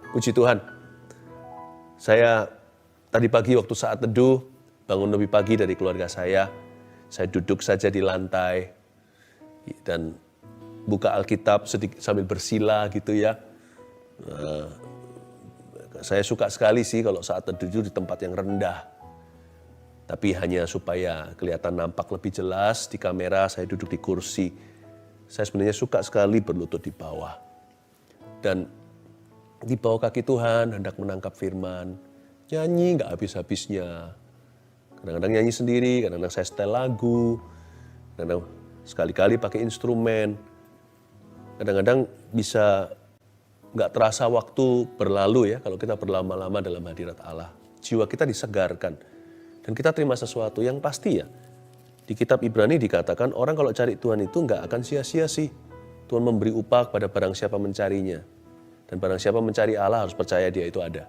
Puji Tuhan, saya tadi pagi waktu saat teduh, bangun lebih pagi dari keluarga saya duduk saja di lantai, dan buka Alkitab sedikit sambil bersila gitu ya. Saya suka sekali sih kalau saat teduh di tempat yang rendah. Tapi hanya supaya kelihatan nampak lebih jelas di kamera, saya duduk di kursi. Saya sebenarnya suka sekali berlutut di bawah. Dan di bawah kaki Tuhan hendak menangkap firman. Nyanyi nggak habis-habisnya. Kadang-kadang nyanyi sendiri, kadang-kadang saya setel lagu. Kadang-kadang sekali-kali pakai instrumen. Kadang-kadang bisa nggak terasa waktu berlalu ya kalau kita berlama-lama dalam hadirat Allah. Jiwa kita disegarkan. Dan kita terima sesuatu yang pasti ya. Di kitab Ibrani dikatakan orang kalau cari Tuhan itu nggak akan sia-sia sih. Tuhan memberi upah kepada barang siapa mencarinya. Dan barang siapa mencari Allah harus percaya dia itu ada.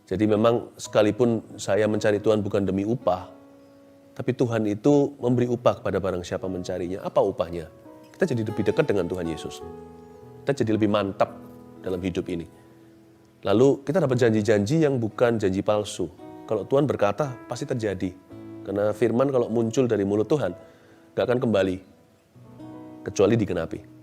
Jadi memang sekalipun saya mencari Tuhan bukan demi upah. Tapi Tuhan itu memberi upah kepada barang siapa mencarinya. Apa upahnya? Kita jadi lebih dekat dengan Tuhan Yesus. Kita jadi lebih mantap dalam hidup ini. Lalu kita dapat janji-janji yang bukan janji palsu. Kalau Tuhan berkata, pasti terjadi. Karena firman kalau muncul dari mulut Tuhan, gak akan kembali. Kecuali digenapi.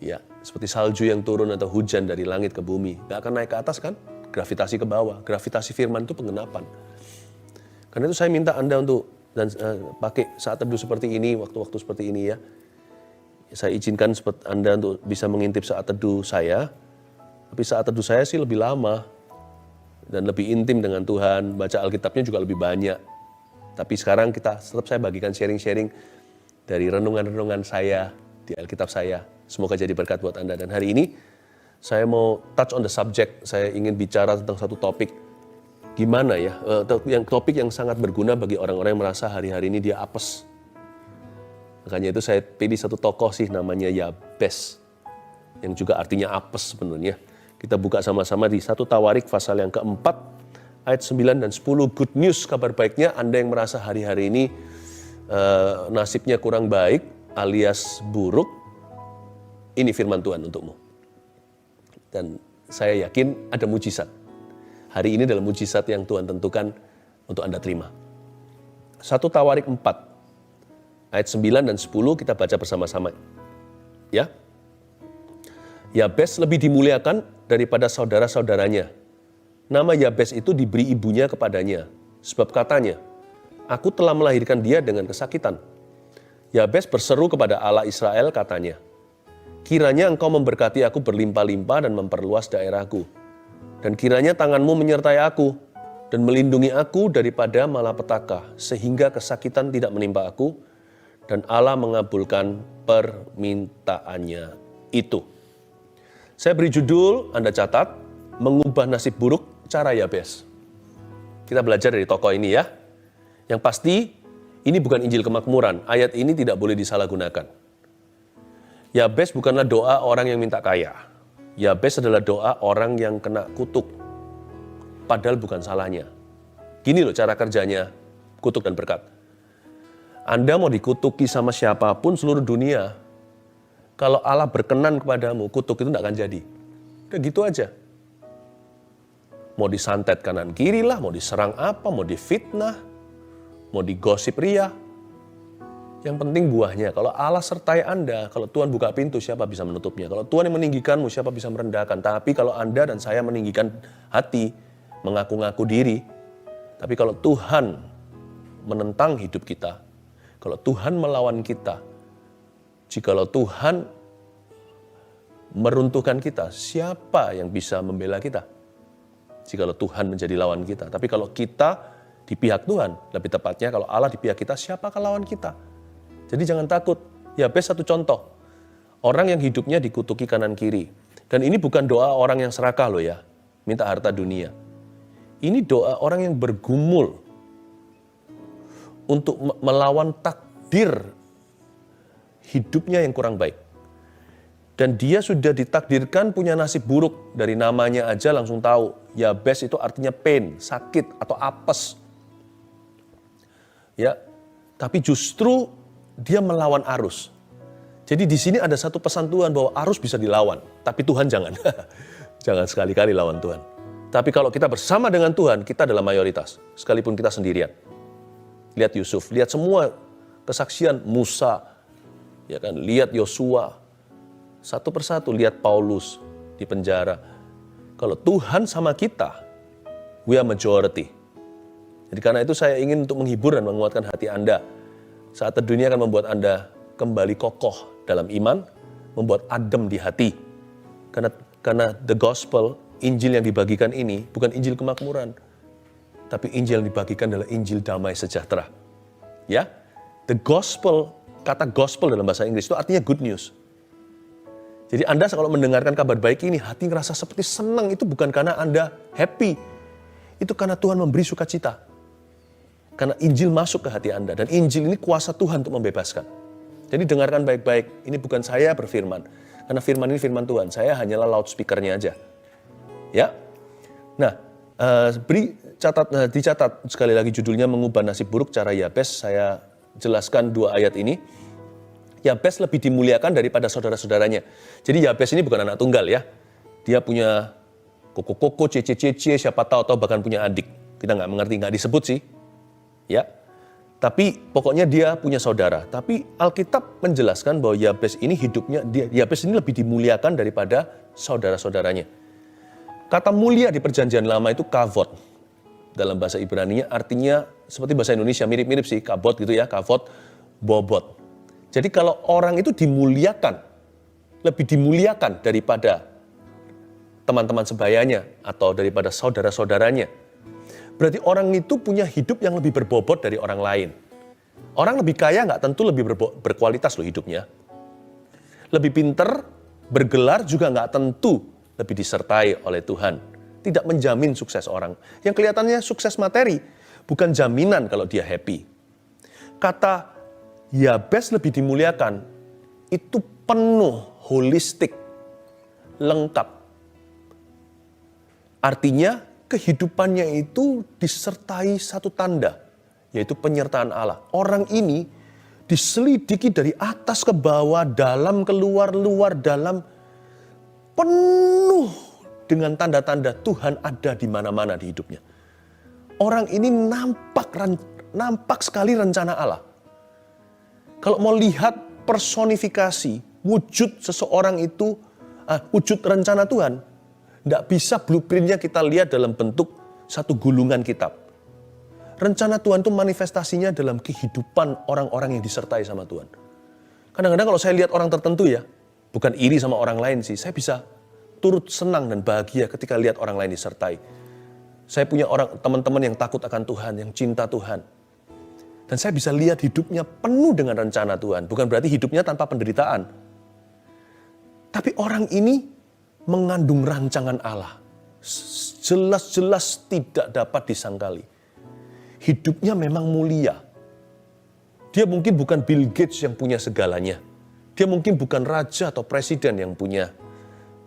Ya, seperti salju yang turun atau hujan dari langit ke bumi. Gak akan naik ke atas kan? Gravitasi ke bawah. Gravitasi firman itu penggenapan. Karena itu saya minta Anda untuk pakai saat teduh seperti ini, waktu-waktu seperti ini ya. Saya izinkan Anda untuk bisa mengintip saat teduh saya. Tapi saat teduh saya sih lebih lama. Dan lebih intim dengan Tuhan, baca Alkitabnya juga lebih banyak. Tapi sekarang tetap saya bagikan sharing-sharing dari renungan-renungan saya di Alkitab saya. Semoga jadi berkat buat Anda. Dan hari ini saya mau touch on the subject, saya ingin bicara tentang satu topik. Gimana ya, topik yang sangat berguna bagi orang-orang yang merasa hari-hari ini dia apes. Makanya itu saya pilih satu tokoh sih namanya Yabes, yang juga artinya apes sebenarnya. Kita buka sama-sama di 1 Tawarik pasal yang keempat, ayat 9 dan 10. Good news, kabar baiknya Anda yang merasa hari-hari ini nasibnya kurang baik alias buruk. Ini firman Tuhan untukmu. Dan saya yakin ada mujizat. Hari ini adalah mujizat yang Tuhan tentukan untuk Anda terima. 1 Tawarik 4, ayat 9 dan 10 kita baca bersama-sama. Ya. Yabes lebih dimuliakan daripada saudara-saudaranya. Nama Yabes itu diberi ibunya kepadanya. Sebab katanya, aku telah melahirkan dia dengan kesakitan. Yabes berseru kepada Allah Israel katanya, kiranya engkau memberkati aku berlimpah-limpah dan memperluas daerahku. Dan kiranya tanganmu menyertai aku dan melindungi aku daripada malapetaka, sehingga kesakitan tidak menimpa aku, dan Allah mengabulkan permintaannya itu. Saya beri judul, Anda catat, mengubah nasib buruk cara Yabes. Kita belajar dari tokoh ini ya. Yang pasti, ini bukan Injil kemakmuran. Ayat ini tidak boleh disalahgunakan. Yabes bukanlah doa orang yang minta kaya. Yabes adalah doa orang yang kena kutuk. Padahal bukan salahnya. Gini loh cara kerjanya, kutuk dan berkat. Anda mau dikutuki sama siapapun seluruh dunia, kalau Allah berkenan kepadamu, kutuk itu tidak akan jadi. Udah gitu aja. Mau disantet kanan kiri lah, mau diserang apa, mau difitnah, mau digosip ria. Yang penting buahnya. Kalau Allah sertai Anda, kalau Tuhan buka pintu, siapa bisa menutupnya? Kalau Tuhan yang meninggikanmu, siapa bisa merendahkan? Tapi kalau Anda dan saya meninggikan hati, mengaku-ngaku diri, tapi kalau Tuhan menentang hidup kita, kalau Tuhan melawan kita, jikalau Tuhan meruntuhkan kita, siapa yang bisa membela kita? Jikalau Tuhan menjadi lawan kita. Tapi kalau kita di pihak Tuhan, lebih tepatnya kalau Allah di pihak kita, siapakah lawan kita? Jadi jangan takut. Yabes satu contoh. Orang yang hidupnya dikutuki kanan kiri. Dan ini bukan doa orang yang serakah loh ya, minta harta dunia. Ini doa orang yang bergumul untuk melawan takdir hidupnya yang kurang baik. Dan dia sudah ditakdirkan punya nasib buruk. Dari namanya aja langsung tahu. Yabes itu artinya pain, sakit atau apes. Ya, tapi justru dia melawan arus. Jadi di sini ada satu pesan Tuhan bahwa arus bisa dilawan, tapi Tuhan jangan. Jangan sekali-kali lawan Tuhan. Tapi kalau kita bersama dengan Tuhan, kita adalah mayoritas. Sekalipun kita sendirian. Lihat Yusuf, lihat semua kesaksian Musa, ya kan? Lihat Yosua, satu persatu, lihat Paulus di penjara. Kalau Tuhan sama kita, we are majority. Jadi karena itu saya ingin untuk menghibur dan menguatkan hati Anda. Saat teduh ini akan membuat Anda kembali kokoh dalam iman, membuat adem di hati. Karena the gospel, Injil yang dibagikan ini bukan Injil kemakmuran, tapi Injil yang dibagikan adalah Injil damai sejahtera. Ya, the gospel, kata gospel dalam bahasa Inggris itu artinya good news. Jadi Anda kalau mendengarkan kabar baik ini, hati ngerasa seperti senang, itu bukan karena Anda happy. Itu karena Tuhan memberi sukacita. Karena Injil masuk ke hati Anda. Dan Injil ini kuasa Tuhan untuk membebaskan. Jadi dengarkan baik-baik. Ini bukan saya berfirman. Karena firman ini firman Tuhan. Saya hanyalah loudspeaker-nya aja. Ya. Nah, dicatat sekali lagi judulnya Mengubah Nasib Buruk Cara Yabes. Saya jelaskan 2 ayat ini. Yabes lebih dimuliakan daripada saudara-saudaranya. Jadi Yabes ini bukan anak tunggal ya. Dia punya koko-koko, cece-cece, siapa tahu atau bahkan punya adik. Kita nggak mengerti, nggak disebut sih. Ya. Tapi pokoknya dia punya saudara. Tapi Alkitab menjelaskan bahwa Yabes ini hidupnya, Yabes ini lebih dimuliakan daripada saudara-saudaranya. Kata mulia di perjanjian lama itu kavod. Dalam bahasa Ibrani-nya artinya seperti bahasa Indonesia, mirip-mirip sih, kabot gitu ya, kavod, bobot. Jadi kalau orang itu dimuliakan, lebih dimuliakan daripada teman-teman sebayanya atau daripada saudara-saudaranya, berarti orang itu punya hidup yang lebih berbobot dari orang lain. Orang lebih kaya nggak tentu lebih berkualitas loh hidupnya. Lebih pinter, bergelar juga nggak tentu lebih disertai oleh Tuhan. Tidak menjamin sukses orang. Yang kelihatannya sukses materi, bukan jaminan kalau dia happy. Kata Yabes lebih dimuliakan, itu penuh, holistik, lengkap. Artinya kehidupannya itu disertai satu tanda, yaitu penyertaan Allah. Orang ini diselidiki dari atas ke bawah, dalam keluar, luar dalam, penuh dengan tanda-tanda Tuhan ada di mana-mana di hidupnya. Orang ini nampak sekali rencana Allah. Kalau mau lihat personifikasi, wujud seseorang itu, wujud rencana Tuhan, tidak bisa blueprint-nya kita lihat dalam bentuk satu gulungan kitab. Rencana Tuhan itu manifestasinya dalam kehidupan orang-orang yang disertai sama Tuhan. Kadang-kadang kalau saya lihat orang tertentu ya, bukan iri sama orang lain sih, saya bisa turut senang dan bahagia ketika lihat orang lain disertai. Saya punya teman-teman yang takut akan Tuhan, yang cinta Tuhan. Dan saya bisa lihat hidupnya penuh dengan rencana Tuhan. Bukan berarti hidupnya tanpa penderitaan. Tapi orang ini mengandung rancangan Allah. Jelas-jelas tidak dapat disangkali. Hidupnya memang mulia. Dia mungkin bukan Bill Gates yang punya segalanya. Dia mungkin bukan raja atau presiden yang punya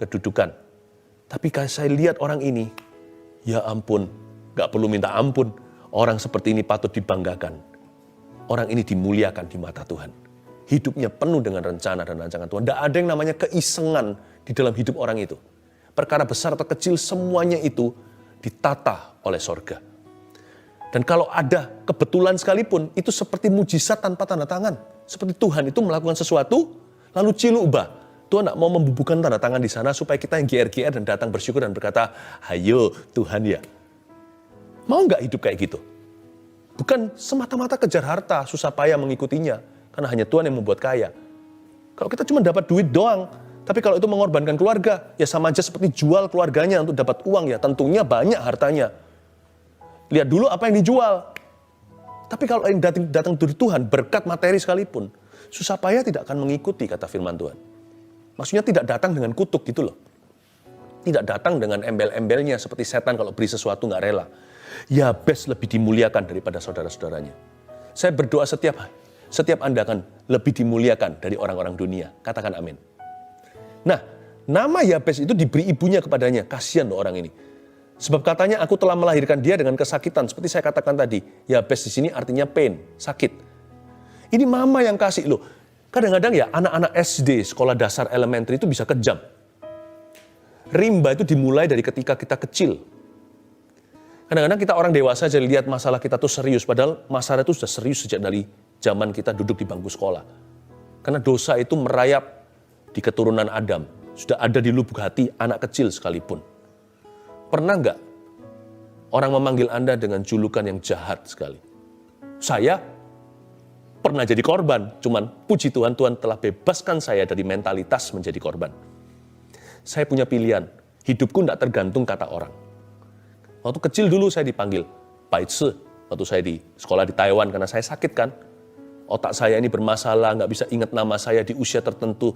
kedudukan. Tapi kalau saya lihat orang ini, ya ampun, gak perlu minta ampun. Orang seperti ini patut dibanggakan. Orang ini dimuliakan di mata Tuhan. Hidupnya penuh dengan rencana dan rancangan Tuhan. Tidak ada yang namanya keisengan di dalam hidup orang itu. Perkara besar atau kecil semuanya itu ditata oleh sorga. Dan kalau ada kebetulan sekalipun, itu seperti mujizat tanpa tanda tangan. Seperti Tuhan itu melakukan sesuatu, lalu cilubah. Tuhan tidak mau membubuhkan tanda tangan di sana supaya kita yang GR-GR dan datang bersyukur dan berkata, hayo Tuhan ya. Mau nggak hidup kayak gitu? Bukan semata-mata kejar harta, susah payah mengikutinya. Karena hanya Tuhan yang membuat kaya. Kalau kita cuma dapat duit doang, tapi kalau itu mengorbankan keluarga, ya sama aja seperti jual keluarganya untuk dapat uang ya. Tentunya banyak hartanya. Lihat dulu apa yang dijual. Tapi kalau yang datang dari Tuhan, berkat materi sekalipun, susah payah tidak akan mengikuti kata firman Tuhan. Maksudnya tidak datang dengan kutuk gitu loh. Tidak datang dengan embel-embelnya seperti setan kalau beri sesuatu nggak rela. Yabes lebih dimuliakan daripada saudara-saudaranya. Saya berdoa setiap Anda akan lebih dimuliakan dari orang-orang dunia. Katakan amin. Nah, nama Yabes itu diberi ibunya kepadanya. Kasihan loh orang ini. Sebab katanya aku telah melahirkan dia dengan kesakitan. Seperti saya katakan tadi, Yabes di sini artinya pain, sakit. Ini mama yang kasih loh. Kadang-kadang ya anak-anak SD, sekolah dasar elementary itu bisa kejam. Rimba itu dimulai dari ketika kita kecil. Kadang-kadang kita orang dewasa jadi lihat masalah kita tuh serius, padahal masalah itu sudah serius sejak dari zaman kita duduk di bangku sekolah. Karena dosa itu merayap di keturunan Adam, sudah ada di lubuk hati anak kecil sekalipun. Pernah nggak orang memanggil Anda dengan julukan yang jahat sekali? Saya pernah jadi korban, cuman puji Tuhan, Tuhan telah bebaskan saya dari mentalitas menjadi korban. Saya punya pilihan, hidupku tidak tergantung kata orang. Waktu kecil dulu saya dipanggil Paitse, waktu saya di sekolah di Taiwan karena saya sakit kan. Otak saya ini bermasalah, nggak bisa ingat nama saya di usia tertentu.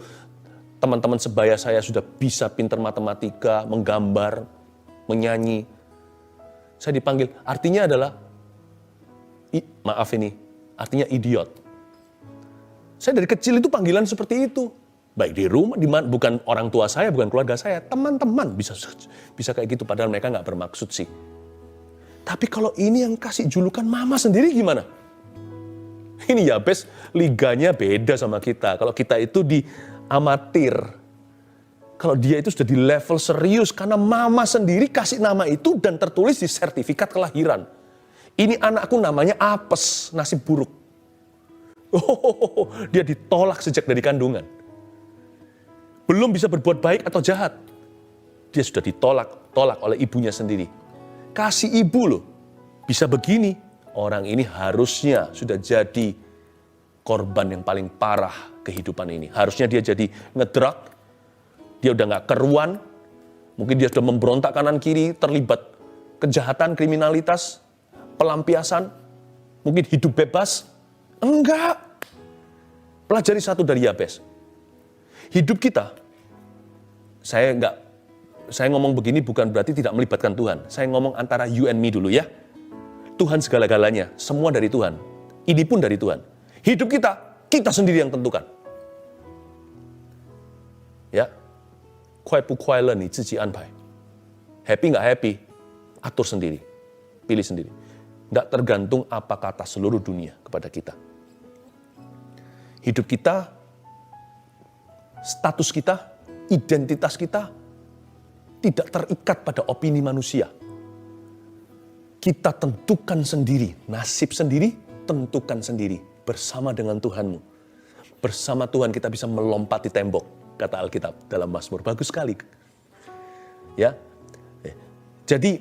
Teman-teman sebaya saya sudah bisa pintar matematika, menggambar, menyanyi. Saya dipanggil, artinya adalah, artinya idiot. Saya dari kecil itu panggilan seperti itu. Baik di rumah, bukan orang tua saya, bukan keluarga saya, teman-teman bisa kayak gitu, padahal mereka nggak bermaksud sih. Tapi kalau ini yang kasih julukan mama sendiri gimana? Ini Yabes liganya beda sama kita. Kalau kita itu di amatir, kalau dia itu sudah di level serius, karena mama sendiri kasih nama itu dan tertulis di sertifikat kelahiran. Ini anakku namanya apes, nasib buruk. Dia ditolak sejak dari kandungan. Belum bisa berbuat baik atau jahat. Dia sudah tolak oleh ibunya sendiri. Kasih ibu loh, bisa begini. Orang ini harusnya sudah jadi korban yang paling parah kehidupan ini. Harusnya dia jadi ngedrug, dia udah gak keruan, mungkin dia sudah memberontak kanan kiri, terlibat kejahatan, kriminalitas, pelampiasan, mungkin hidup bebas. Enggak. Pelajari satu dari Yabes. Hidup kita, saya ngomong begini bukan berarti tidak melibatkan Tuhan. Saya ngomong antara you and me dulu ya. Tuhan segala-galanya, semua dari Tuhan. Ini pun dari Tuhan. Hidup kita sendiri yang tentukan. Ya, 快不快乐你自己安排. Happy nggak happy, atur sendiri, pilih sendiri. Nggak tergantung apa kata seluruh dunia kepada kita. Hidup kita, status kita, identitas kita tidak terikat pada opini manusia. Kita tentukan sendiri, nasib sendiri, tentukan sendiri bersama dengan Tuhanmu. Bersama Tuhan kita bisa melompati tembok, kata Alkitab dalam Mazmur. Bagus sekali. Ya. Jadi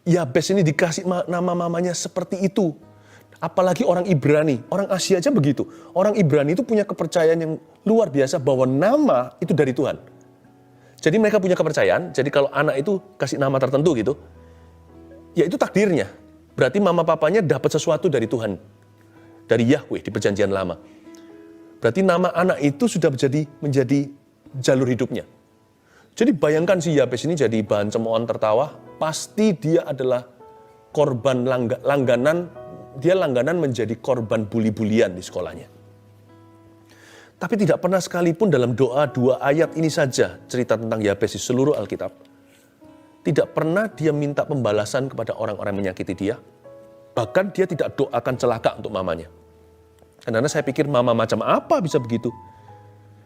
Yabes ini dikasih nama mamanya seperti itu. Apalagi orang Ibrani, orang Asia aja begitu. Orang Ibrani itu punya kepercayaan yang luar biasa bahwa nama itu dari Tuhan. Jadi mereka punya kepercayaan, jadi kalau anak itu kasih nama tertentu gitu, ya itu takdirnya. Berarti mama papanya dapat sesuatu dari Tuhan. Dari Yahweh di perjanjian lama. Berarti nama anak itu sudah menjadi jalur hidupnya. Jadi bayangkan si Yabes ini jadi bahan cemoohan tertawa, pasti dia adalah korban langganan, dia langganan menjadi korban bully-bulian di sekolahnya. Tapi tidak pernah sekalipun dalam doa 2 ayat ini saja cerita tentang Yabes di seluruh Alkitab. Tidak pernah dia minta pembalasan kepada orang-orang yang menyakiti dia. Bahkan dia tidak doakan celaka untuk mamanya. Karena saya pikir mama macam apa bisa begitu?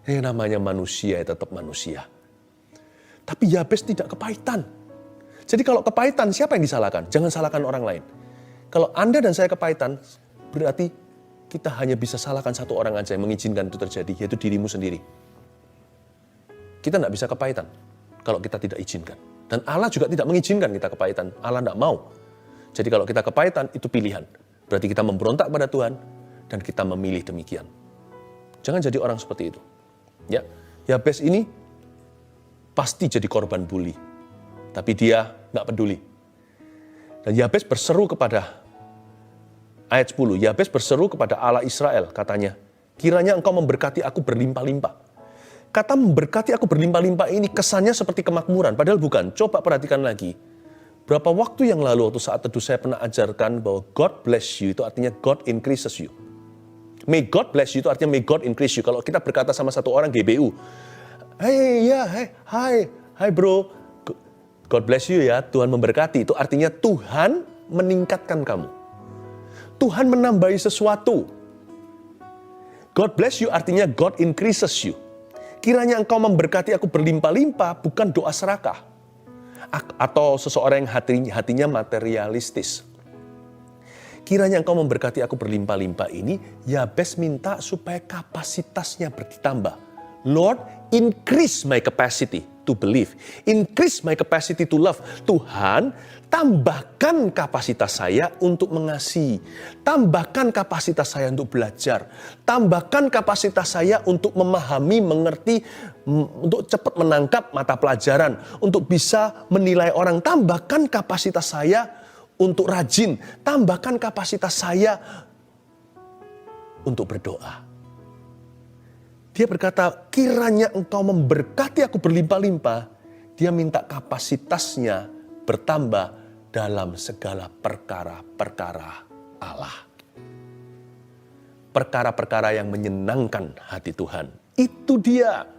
Namanya manusia ya tetap manusia. Tapi Yabes tidak kepahitan. Jadi kalau kepahitan siapa yang disalahkan? Jangan salahkan orang lain. Kalau Anda dan saya kepahitan, berarti kita hanya bisa salahkan satu orang aja yang mengizinkan itu terjadi, yaitu dirimu sendiri. Kita tidak bisa kepahitan kalau kita tidak izinkan. Dan Allah juga tidak mengizinkan kita kepahitan. Allah tidak mau. Jadi kalau kita kepahitan, itu pilihan. Berarti kita memberontak pada Tuhan, dan kita memilih demikian. Jangan jadi orang seperti itu. Ya, Yabes ini pasti jadi korban bully. Tapi dia nggak peduli. Dan Yabes berseru kepada ayat 10, Yabes berseru kepada Allah Israel, katanya, kiranya engkau memberkati aku berlimpah-limpah. Kata memberkati aku berlimpah-limpah ini kesannya seperti kemakmuran, padahal bukan. Coba perhatikan lagi. Berapa waktu yang lalu waktu saat teduh saya pernah ajarkan bahwa God bless you itu artinya God increases you. May God bless you itu artinya may God increase you. Kalau kita berkata sama satu orang GBU, hai bro, God bless you ya, Tuhan memberkati. Itu artinya Tuhan meningkatkan kamu. Tuhan menambahi sesuatu. God bless you artinya God increases you. Kiranya engkau memberkati aku berlimpah-limpah, bukan doa serakah. Atau seseorang yang hatinya materialistis. Kiranya engkau memberkati aku berlimpah-limpah ini, Yabes minta supaya kapasitasnya bertambah. Lord, increase my capacity to believe. Increase my capacity to love. Tuhan, tambahkan kapasitas saya untuk mengasihi. Tambahkan kapasitas saya untuk belajar. Tambahkan kapasitas saya untuk memahami, mengerti, untuk cepat menangkap mata pelajaran. Untuk bisa menilai orang. Tambahkan kapasitas saya untuk rajin. Tambahkan kapasitas saya untuk berdoa. Dia berkata, kiranya engkau memberkati aku berlimpah-limpah. Dia minta kapasitasnya bertambah dalam segala perkara-perkara Allah. Perkara-perkara yang menyenangkan hati Tuhan. Itu dia.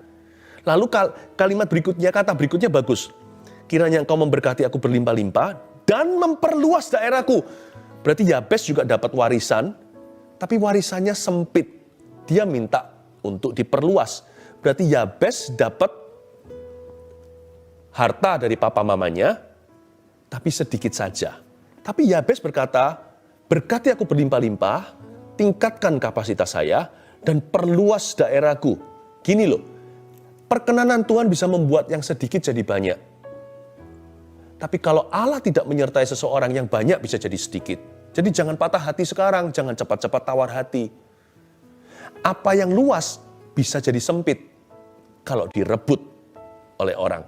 Lalu kalimat berikutnya, kata berikutnya bagus. Kiranya engkau memberkati aku berlimpah-limpah dan memperluas daerahku. Berarti Yabes juga dapat warisan, tapi warisannya sempit. Dia minta untuk diperluas. Berarti Yabes dapat harta dari papa mamanya, tapi sedikit saja. Tapi Yabes berkata, berkati aku berlimpah-limpah, tingkatkan kapasitas saya, dan perluas daerahku. Gini loh, perkenanan Tuhan bisa membuat yang sedikit jadi banyak. Tapi kalau Allah tidak menyertai seseorang, yang banyak bisa jadi sedikit. Jadi jangan patah hati sekarang, jangan cepat-cepat tawar hati. Apa yang luas bisa jadi sempit kalau direbut oleh orang.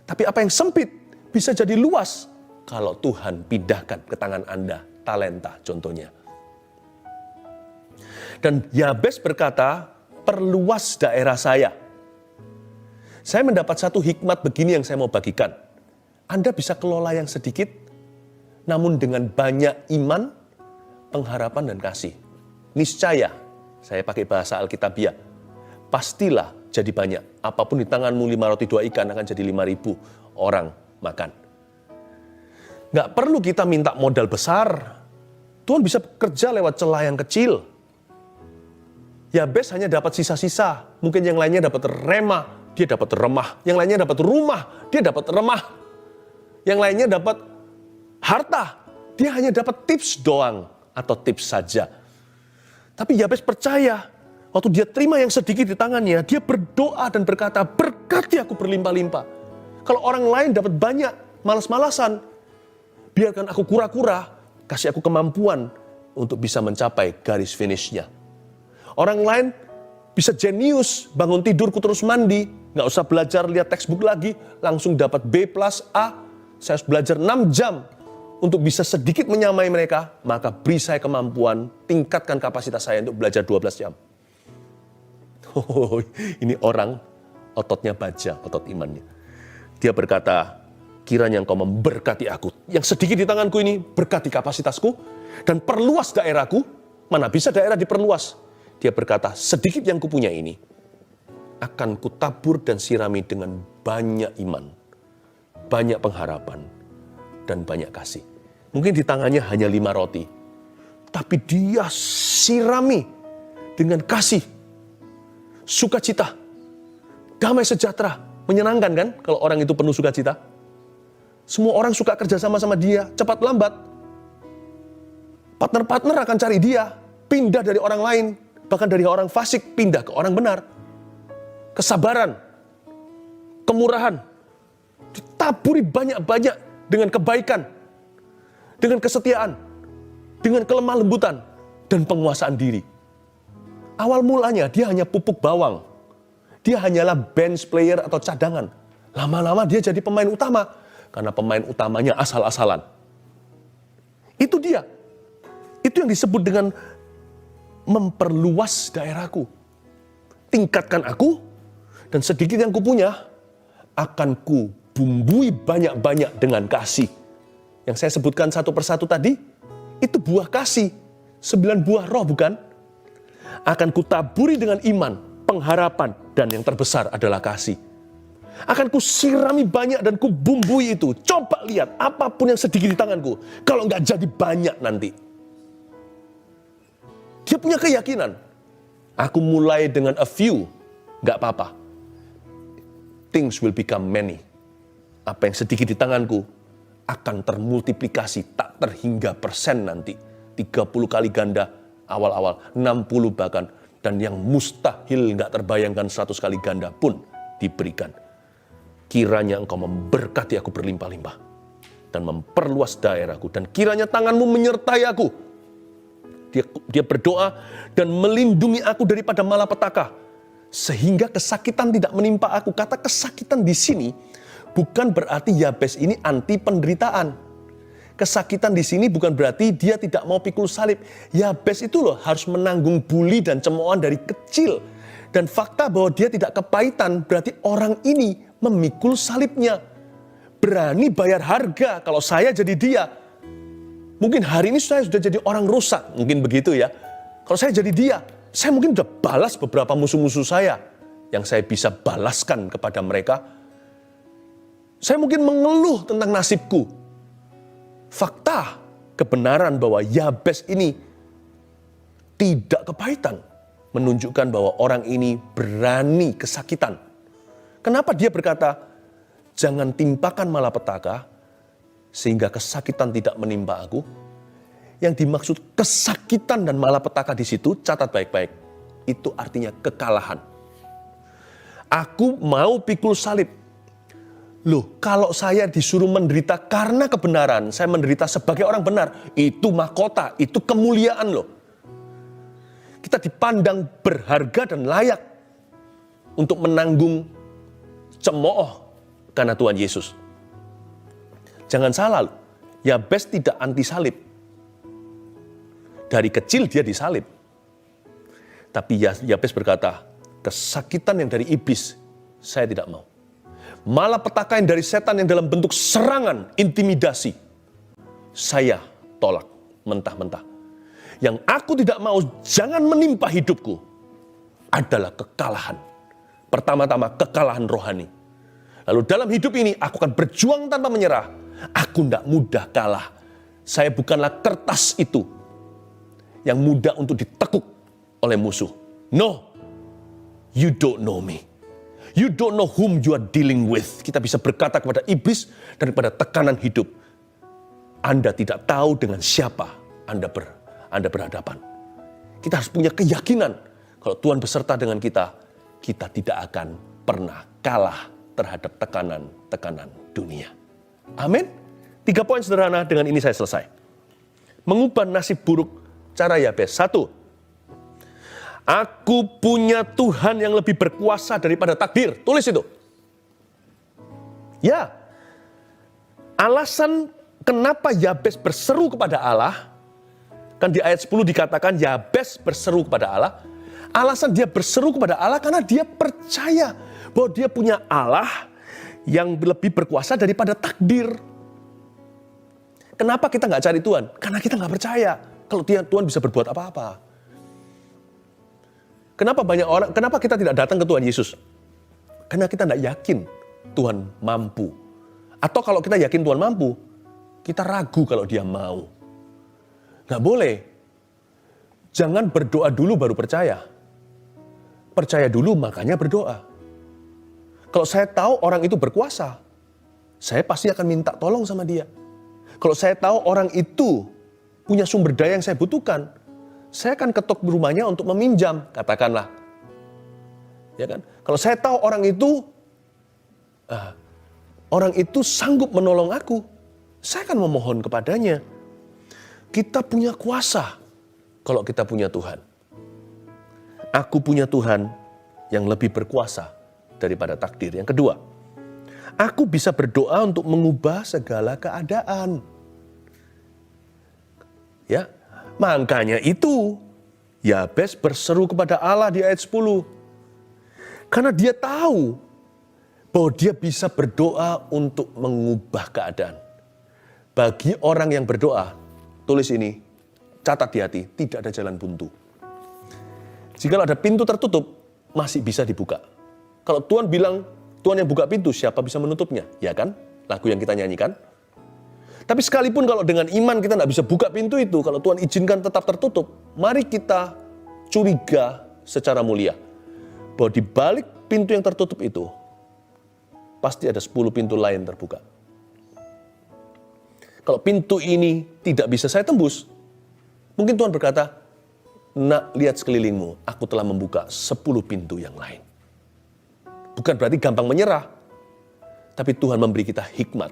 Tapi apa yang sempit bisa jadi luas kalau Tuhan pindahkan ke tangan Anda, talenta contohnya. Dan Yabes berkata, perluas daerah saya. Saya mendapat satu hikmat begini yang saya mau bagikan. Anda bisa kelola yang sedikit, namun dengan banyak iman, pengharapan, dan kasih. Niscaya, saya pakai bahasa Alkitabiah, pastilah jadi banyak. Apapun di tanganmu 5 roti 2 ikan akan jadi 5.000 orang makan. Nggak perlu kita minta modal besar. Tuhan bisa bekerja lewat celah yang kecil. Yabes hanya dapat sisa-sisa. Mungkin yang lainnya dapat remah, dia dapat remah. Yang lainnya dapat rumah, dia dapat remah. Yang lainnya dapat harta, dia hanya dapat tips doang atau tips saja. Tapi Yabes percaya, waktu dia terima yang sedikit di tangannya, dia berdoa dan berkata, berkati aku berlimpah-limpah. Kalau orang lain dapat banyak, malas-malasan, biarkan aku kura-kura, kasih aku kemampuan untuk bisa mencapai garis finishnya. Orang lain bisa jenius, bangun tidurku terus mandi, nggak usah belajar lihat textbook lagi, langsung dapat B plus A. Saya harus belajar 6 jam untuk bisa sedikit menyamai mereka, maka beri saya kemampuan, tingkatkan kapasitas saya untuk belajar 12 jam. Oh, ini orang ototnya baja, otot imannya. Dia berkata, kiranya engkau memberkati aku. Yang sedikit di tanganku ini, berkati kapasitasku, dan perluas daerahku. Mana bisa daerah diperluas? Dia berkata, sedikit yang kupunya ini, akan kutabur dan sirami dengan banyak iman, banyak pengharapan, dan banyak kasih. Mungkin di tangannya hanya 5 roti, tapi dia sirami dengan kasih, sukacita, damai sejahtera. Menyenangkan kan kalau orang itu penuh sukacita? Semua orang suka kerja sama dia, cepat lambat. Partner-partner akan cari dia, pindah dari orang lain, bahkan dari orang fasik pindah ke orang benar. Kesabaran, kemurahan, ditaburi banyak-banyak dengan kebaikan, dengan kesetiaan, dengan kelemah lembutan, dan penguasaan diri. Awal mulanya dia hanya pupuk bawang. Dia hanyalah bench player atau cadangan. Lama-lama dia jadi pemain utama, karena pemain utamanya asal-asalan. Itu dia. Itu yang disebut dengan memperluas daerahku. Tingkatkan aku, dan sedikit yang kupunya, akan ku bumbui banyak-banyak dengan kasih. Yang saya sebutkan satu persatu tadi, itu buah kasih. 9 buah roh bukan? Akan kutaburi dengan iman, pengharapan, dan yang terbesar adalah kasih. Akan kusirami banyak dan kubumbui itu. Coba lihat, apapun yang sedikit di tanganku, kalau nggak jadi banyak nanti. Dia punya keyakinan. Aku mulai dengan a few, nggak apa-apa. things will become many. Apa yang sedikit di tanganku akan termultiplikasi tak terhingga persen nanti. 30 kali ganda awal-awal, 60 bahkan. Dan yang mustahil gak terbayangkan 100 kali ganda pun diberikan. Kiranya engkau memberkati aku berlimpah-limpah dan memperluas daerahku. Dan kiranya tanganmu menyertai aku. Dia berdoa dan melindungi aku daripada malapetaka. Sehingga kesakitan tidak menimpa aku. Kata kesakitan di sini bukan berarti Yabes ini anti penderitaan. Kesakitan di sini bukan berarti dia tidak mau pikul salib. Yabes itu loh harus menanggung bully dan cemoohan dari kecil. Dan fakta bahwa dia tidak kepahitan berarti orang ini memikul salibnya. Berani bayar harga. Kalau saya jadi dia, mungkin hari ini saya sudah jadi orang rusak. Mungkin begitu ya. Kalau saya jadi dia, saya mungkin sudah balas beberapa musuh-musuh saya. Yang saya bisa balaskan kepada mereka. Saya mungkin mengeluh tentang nasibku. Fakta, kebenaran bahwa Yabes ini tidak kepahitan. Menunjukkan bahwa orang ini berani kesakitan. Kenapa dia berkata, jangan timpakan malapetaka, sehingga kesakitan tidak menimpa aku. Yang dimaksud kesakitan dan malapetaka di situ, catat baik-baik. Itu artinya kekalahan. Aku mau pikul salib. Loh, kalau saya disuruh menderita karena kebenaran, saya menderita sebagai orang benar, itu mahkota, itu kemuliaan loh. Kita dipandang berharga dan layak untuk menanggung cemooh karena Tuhan Yesus. Jangan salah loh, Yabes tidak anti salib. Dari kecil dia disalib. Tapi Yabes berkata, kesakitan yang dari iblis, saya tidak mau. Malapetaka yang dari setan yang dalam bentuk serangan, intimidasi, saya tolak mentah-mentah. Yang aku tidak mau jangan menimpa hidupku adalah kekalahan. Pertama-tama kekalahan rohani. Lalu dalam hidup ini aku akan berjuang tanpa menyerah. Aku tidak mudah kalah. Saya bukanlah kertas itu yang mudah untuk ditekuk oleh musuh. No, you don't know me. You don't know whom you are dealing with. Kita bisa berkata kepada iblis daripada tekanan hidup. Anda tidak tahu dengan siapa Anda berhadapan. Kita harus punya keyakinan. Kalau Tuhan beserta dengan kita, kita tidak akan pernah kalah terhadap tekanan-tekanan dunia. Amin. 3 poin sederhana, dengan ini saya selesai. Mengubah nasib buruk, cara Yabes. 1. Aku punya Tuhan yang lebih berkuasa daripada takdir. Tulis itu. Ya. Alasan kenapa Yabes berseru kepada Allah, kan di ayat 10 dikatakan Yabes berseru kepada Allah. Alasan dia berseru kepada Allah karena dia percaya bahwa dia punya Allah yang lebih berkuasa daripada takdir. Kenapa kita nggak cari Tuhan? Karena kita nggak percaya kalau Tuhan bisa berbuat apa-apa. Kenapa kita tidak datang ke Tuhan Yesus? Karena kita tidak yakin Tuhan mampu. Atau kalau kita yakin Tuhan mampu, kita ragu kalau dia mau. Nggak boleh. Jangan berdoa dulu baru percaya. Percaya dulu makanya berdoa. Kalau saya tahu orang itu berkuasa, saya pasti akan minta tolong sama dia. Kalau saya tahu orang itu punya sumber daya yang saya butuhkan, saya akan ketok rumahnya untuk meminjam, katakanlah. Ya kan? Kalau saya tahu orang itu sanggup menolong aku, saya akan memohon kepadanya. Kita punya kuasa kalau kita punya Tuhan. Aku punya Tuhan yang lebih berkuasa daripada takdir. Yang kedua, aku bisa berdoa untuk mengubah segala keadaan. Ya, makanya itu Yabes berseru kepada Allah di ayat 10. Karena dia tahu bahwa dia bisa berdoa untuk mengubah keadaan. Bagi orang yang berdoa, tulis ini, catat di hati, tidak ada jalan buntu. Jika ada pintu tertutup, masih bisa dibuka. Kalau Tuhan bilang, Tuhan yang buka pintu, siapa bisa menutupnya? Ya kan? Lagu yang kita nyanyikan. Tapi sekalipun kalau dengan iman kita tidak bisa buka pintu itu, kalau Tuhan izinkan tetap tertutup, mari kita curiga secara mulia. Bahwa di balik pintu yang tertutup itu, pasti ada 10 pintu lain terbuka. Kalau pintu ini tidak bisa saya tembus, mungkin Tuhan berkata, nak, lihat sekelilingmu, aku telah membuka 10 pintu yang lain. Bukan berarti gampang menyerah, tapi Tuhan memberi kita hikmat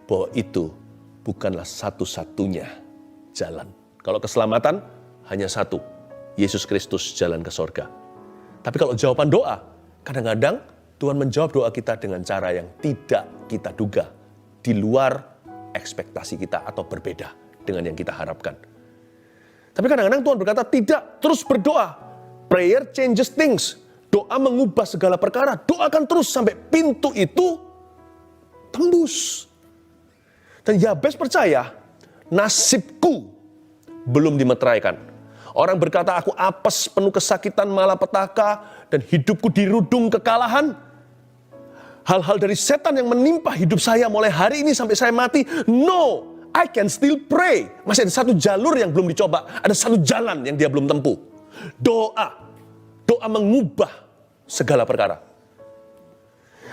bahwa itu bukanlah satu-satunya jalan. Kalau keselamatan hanya satu, Yesus Kristus jalan ke sorga. Tapi kalau jawaban doa, kadang-kadang Tuhan menjawab doa kita dengan cara yang tidak kita duga, di luar ekspektasi kita atau berbeda dengan yang kita harapkan. Tapi kadang-kadang Tuhan berkata, tidak, terus berdoa. Prayer changes things. Doa mengubah segala perkara. Doakan terus sampai pintu itu tembus. Dan Yabes percaya, nasibku belum dimeteraikan. Orang berkata, aku apes, penuh kesakitan, malapetaka, dan hidupku dirudung kekalahan. Hal-hal dari setan yang menimpa hidup saya mulai hari ini sampai saya mati. No, I can still pray. Masih ada satu jalur yang belum dicoba. Ada satu jalan yang dia belum tempuh. Doa. Doa mengubah segala perkara.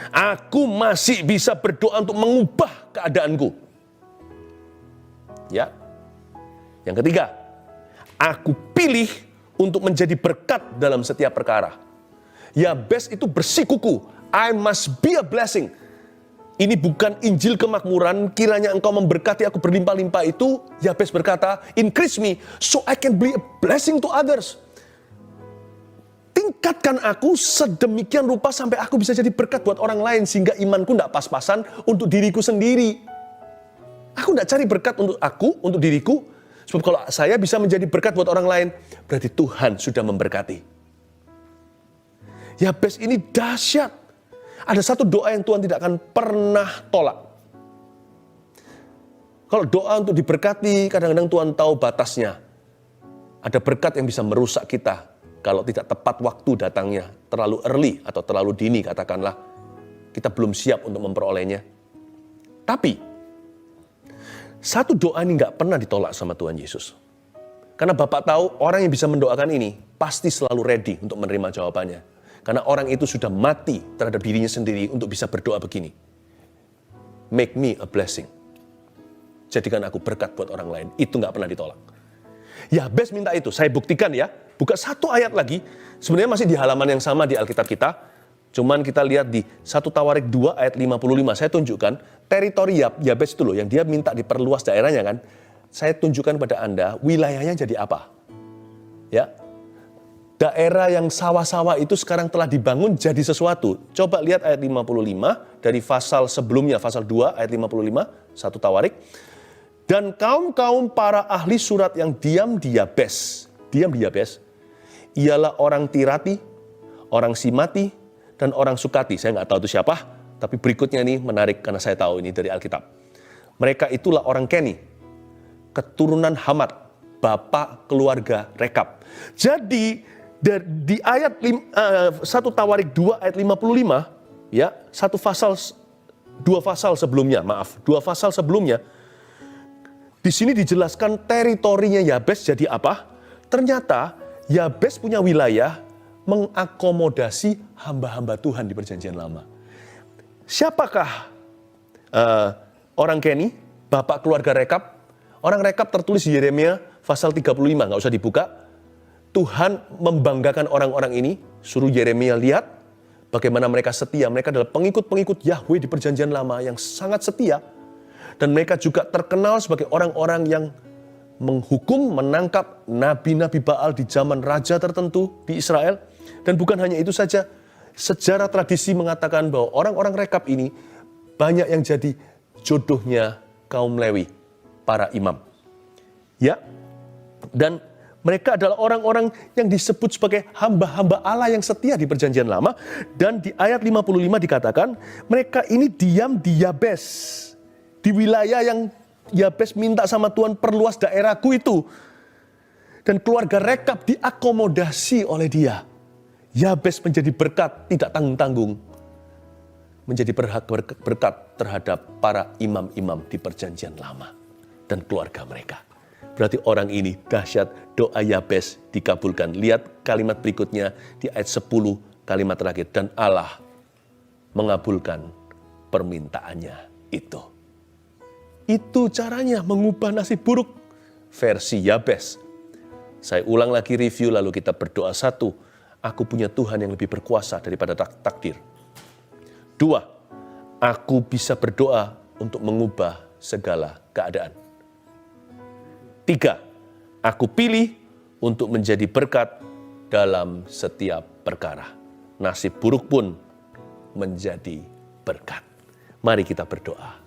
Aku masih bisa berdoa untuk mengubah keadaanku. Ya. Yang ketiga, aku pilih untuk menjadi berkat dalam setiap perkara. Yabes itu bersikuku. I must be a blessing. Ini bukan Injil kemakmuran, kiranya engkau memberkati aku berlimpah-limpah itu. Yabes berkata, increase me so I can be a blessing to others. Tingkatkan aku sedemikian rupa sampai aku bisa jadi berkat buat orang lain, sehingga imanku tidak pas-pasan untuk diriku sendiri. Aku tidak cari berkat untuk aku, untuk diriku, sebab kalau saya bisa menjadi berkat buat orang lain, berarti Tuhan sudah memberkati. Yabes ini dahsyat. Ada satu doa yang Tuhan tidak akan pernah tolak. Kalau doa untuk diberkati, kadang-kadang Tuhan tahu batasnya. Ada berkat yang bisa merusak kita kalau tidak tepat waktu datangnya, terlalu early atau terlalu dini katakanlah. Kita belum siap untuk memperolehnya. Tapi, satu doa ini nggak pernah ditolak sama Tuhan Yesus. Karena Bapak tahu orang yang bisa mendoakan ini pasti selalu ready untuk menerima jawabannya. Karena orang itu sudah mati terhadap dirinya sendiri untuk bisa berdoa begini. Make me a blessing. Jadikan aku berkat buat orang lain. Itu nggak pernah ditolak. Yabes minta itu. Saya buktikan ya. Buka satu ayat lagi. Sebenarnya masih di halaman yang sama di Alkitab kita. Cuman kita lihat di 1 Tawarik 2 ayat 55. Saya tunjukkan teritori Yabes itu loh. Yang dia minta diperluas daerahnya kan. Saya tunjukkan pada Anda wilayahnya jadi apa. Ya. Daerah yang sawah-sawah itu sekarang telah dibangun jadi sesuatu. Coba lihat ayat 55 dari pasal sebelumnya, pasal 2 ayat 55, 1 Tawarik. Dan kaum-kaum para ahli surat yang diam di Yabes, ialah orang Tirati, orang Simati, dan orang Sukati. Saya nggak tahu itu siapa, tapi berikutnya ini menarik karena saya tahu ini dari Alkitab. Mereka itulah orang Keni, keturunan Hamat, bapak keluarga Rekab. Jadi, di ayat 1 Tawarik 2 ayat 55, ya, dua pasal sebelumnya, di sini dijelaskan teritorinya Yabes jadi apa? Ternyata Yabes punya wilayah mengakomodasi hamba-hamba Tuhan di Perjanjian Lama. Siapakah orang Keni, bapak keluarga Rekab? Orang Rekab tertulis di Yeremia pasal 35, nggak usah dibuka. Tuhan membanggakan orang-orang ini, suruh Yeremia lihat bagaimana mereka setia. Mereka adalah pengikut-pengikut Yahweh di Perjanjian Lama yang sangat setia. Dan mereka juga terkenal sebagai orang-orang yang menghukum, menangkap nabi-nabi Baal di zaman raja tertentu di Israel. Dan bukan hanya itu saja, sejarah tradisi mengatakan bahwa orang-orang Rekab ini banyak yang jadi jodohnya kaum Lewi, para imam. Ya, dan mereka adalah orang-orang yang disebut sebagai hamba-hamba Allah yang setia di Perjanjian Lama. Dan di ayat 55 dikatakan, mereka ini diam di Yabes. Di wilayah yang Yabes minta sama Tuhan, perluas daerahku itu. Dan keluarga Rekab diakomodasi oleh dia. Yabes menjadi berkat, tidak tanggung-tanggung. Menjadi berkat terhadap para imam-imam di Perjanjian Lama. Dan keluarga mereka. Berarti orang ini dahsyat, doa Yabes dikabulkan. Lihat kalimat berikutnya di ayat 10, kalimat terakhir. Dan Allah mengabulkan permintaannya itu. Itu caranya mengubah nasib buruk versi Yabes. Saya ulang lagi review lalu kita berdoa. 1, aku punya Tuhan yang lebih berkuasa daripada takdir. 2, aku bisa berdoa untuk mengubah segala keadaan. 3, aku pilih untuk menjadi berkat dalam setiap perkara. Nasib buruk pun menjadi berkat. Mari kita berdoa.